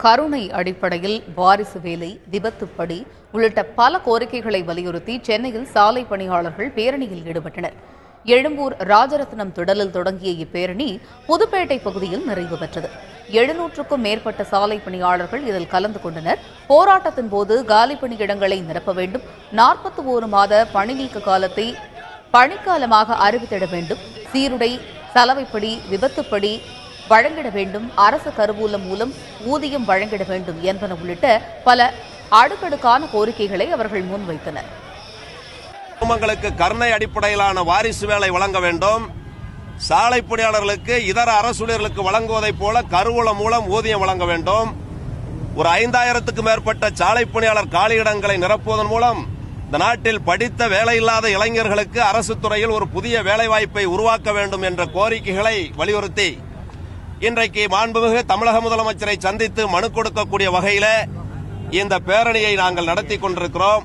கருணை அடிப்படையில் வாரிசு வேலை, விபத்துப்படி உள்ளிட்ட பல கோரிக்கைகளை வலியுறுத்தி சென்னையில் சாலை பணியாளர்கள் பேரணியில் ஈடுபட்டனர். எழும்பூர் ராஜரத்னம் திடலில் தொடங்கிய இப்பேரணி புதுப்பேட்டை பகுதியில் நிறைவு பெற்றது. 700க்கும் மேற்பட்ட சாலை பணியாளர்கள் இதில் கலந்து கொண்டனர். போராட்டத்தின் போது காலி பணியிடங்களை நிரப்ப வேண்டும், 41 மாத பணி நீக்க காலத்தை பணிக்காலமாக அறிவித்திட வேண்டும், சீருடை, சலவைப்படி, விபத்துப்படி வழங்கிட வேண்டும், அரசு கருவூலம் மூலம் ஊதியம் வழங்கிட வேண்டும் என்பன உள்ளிட்ட பல அடுக்கடுக்கான கோரிக்கைகளை அவர்கள் முன்வைத்தனர். குடும்பங்களுக்கு கருணை அடிப்படையிலான வாரிசு வேலை வழங்க வேண்டும், சாலை பணியாளர்களுக்கு இதர அரசூழியர்களுக்கு வழங்குவதைப் போல கருவூலம் மூலம் ஊதியம் வழங்க வேண்டும், ஒரு 5000க்கும் மேற்பட்ட சாலை பணியாளர் காலியிடங்களை நிரப்புவதன் மூலம் இந்த நாட்டில் படித்த வேலையில்லாத இளைஞர்களுக்கு அரசு துறையில் ஒரு புதிய வேலைவாய்ப்பை உருவாக்க வேண்டும் என்ற கோரிக்கைகளை வலியுறுத்தி இன்றைக்கு மாண்புமிகு தமிழக முதலமைச்சரை சந்தித்து மனு கொடுக்கக்கூடிய வகையில் இந்த பேரணியை நாங்கள் நடத்தி கொண்டிருக்கிறோம்.